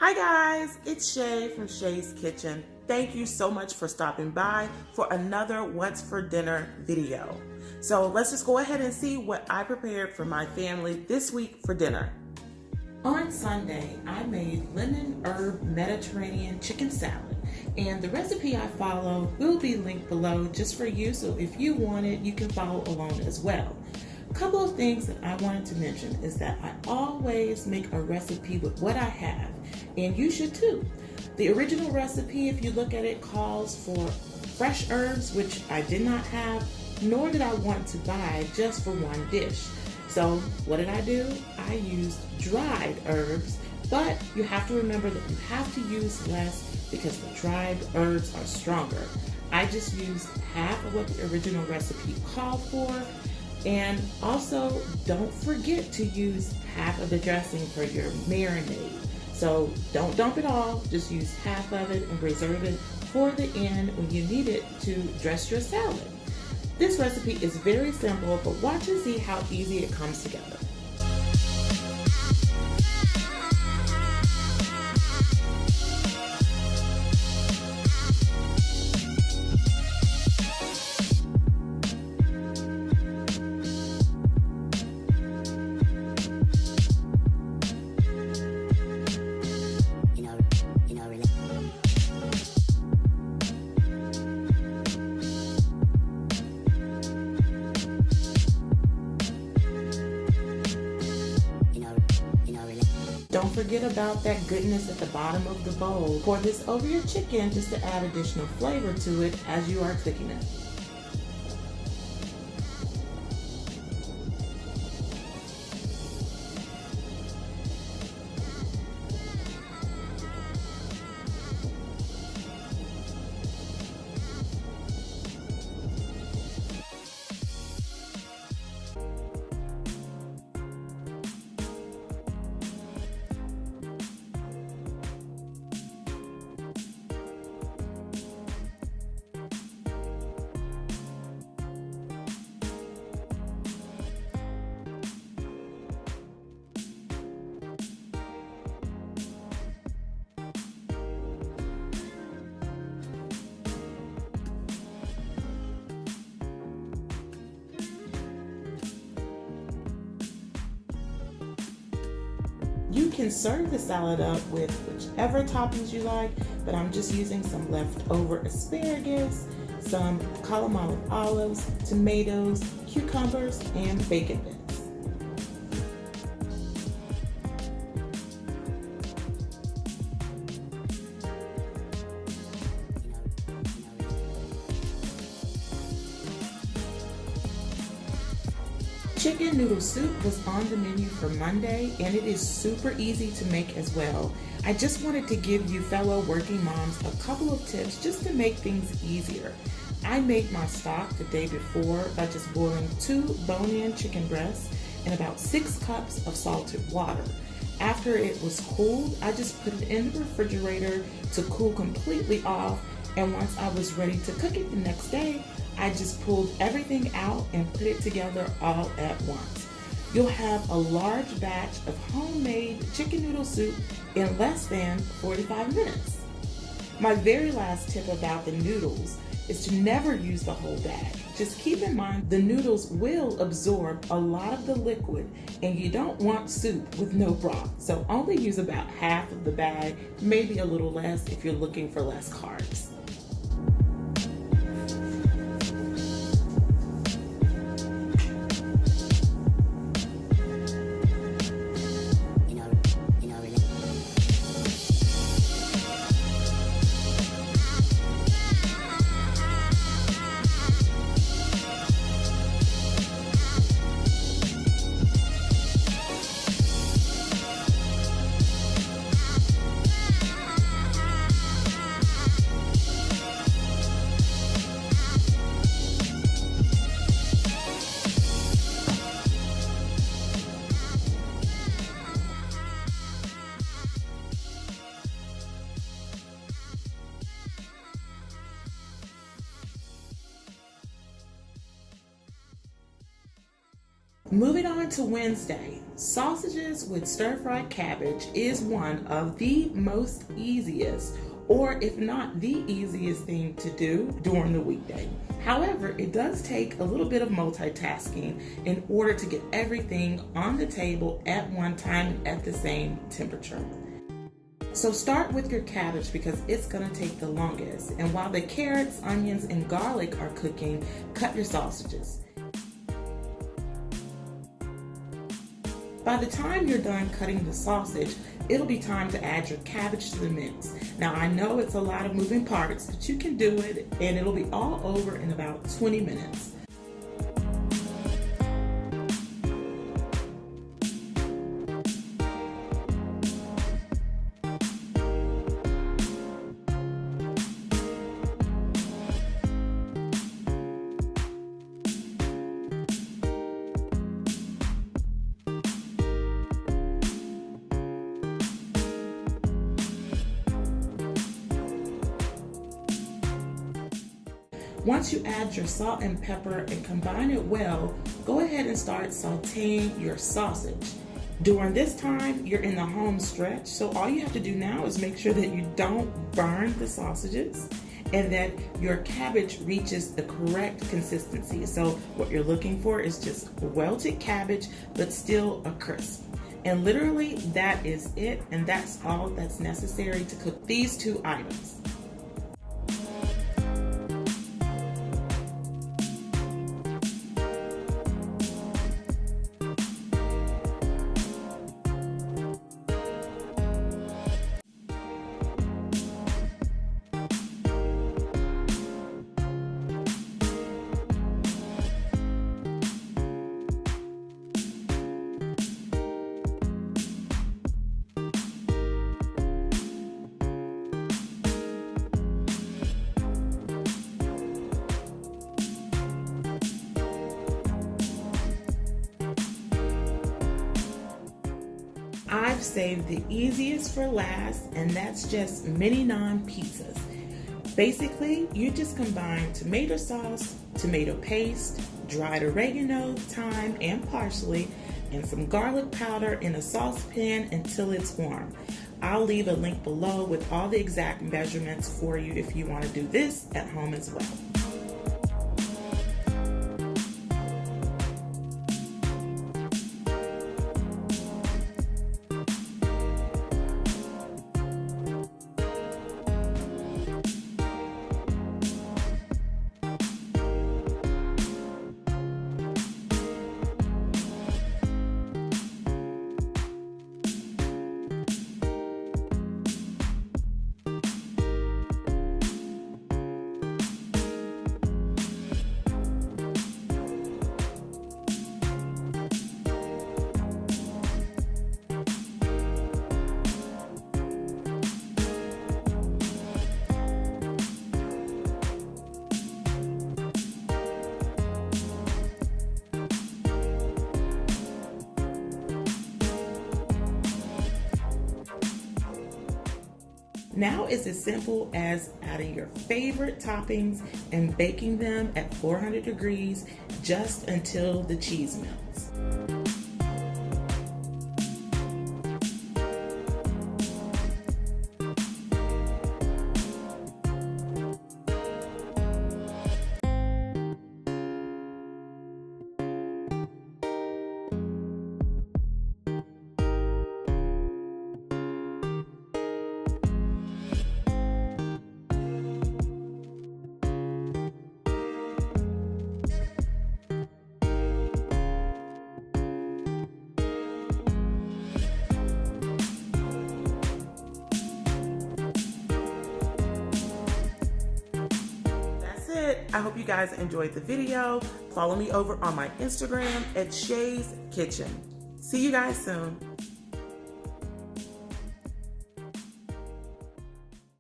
Hi guys, it's Shay from Shay's Kitchen. Thank you so much for stopping by for another What's for Dinner video. So let's just go ahead and see what I prepared for my family this week for dinner. On Sunday, I made lemon herb Mediterranean chicken salad, and the recipe I follow will be linked below just for you, so if you want it, you can follow along as well. A couple of things that I wanted to mention is that I always make a recipe with what I have, and you should too. The original recipe, if you look at it, calls for fresh herbs, which I did not have, nor did I want to buy just for one dish. So what did I do? I used dried herbs, but you have to remember that you have to use less because the dried herbs are stronger. I just used half of what the original recipe called for. And also, don't forget to use half of the dressing for your marinade. So don't dump it all, just use half of it and reserve it for the end when you need it to dress your salad. This recipe is very simple, but watch and see how easy it comes together. Don't forget about that goodness at the bottom of the bowl. Pour this over your chicken just to add additional flavor to it as you are cooking it. You can serve the salad up with whichever toppings you like, but I'm just using some leftover asparagus, some column olives, tomatoes, cucumbers, and bacon bits. Chicken noodle soup was on the menu for Monday, and it is super easy to make as well. I just wanted to give you fellow working moms a couple of tips just to make things easier. I made my stock the day before by just boiling 2 bone-in chicken breasts and about 6 cups of salted water. After it was cooled, I just put it in the refrigerator to cool completely off, and once I was ready to cook it the next day, I just pulled everything out and put it together all at once. You'll have a large batch of homemade chicken noodle soup in less than 45 minutes. My very last tip about the noodles is to never use the whole bag. Just keep in mind the noodles will absorb a lot of the liquid, and you don't want soup with no broth. So only use about half of the bag, maybe a little less if you're looking for less carbs. Moving on to Wednesday, sausages with stir-fried cabbage is one of the most easiest, or if not the easiest thing to do during the weekday. However, it does take a little bit of multitasking in order to get everything on the table at one time and at the same temperature. So start with your cabbage because it's going to take the longest. And while the carrots, onions, and garlic are cooking, cut your sausages. By the time you're done cutting the sausage, it'll be time to add your cabbage to the mix. Now I know it's a lot of moving parts, but you can do it and it'll be all over in about 20 minutes. Once you add your salt and pepper and combine it well, go ahead and start sauteing your sausage. During this time, you're in the home stretch, so all you have to do now is make sure that you don't burn the sausages and that your cabbage reaches the correct consistency. So what you're looking for is just welted cabbage, but still a crisp. And literally that is it, and that's all that's necessary to cook these two items. I've saved the easiest for last, and that's just mini naan pizzas. Basically, you just combine tomato sauce, tomato paste, dried oregano, thyme, and parsley, and some garlic powder in a saucepan until it's warm. I'll leave a link below with all the exact measurements for you if you want to do this at home as well. Now it's as simple as adding your favorite toppings and baking them at 400 degrees just until the cheese melts. I hope you guys enjoyed the video. Follow me over on my Instagram at Shay's Kitchen. See you guys soon.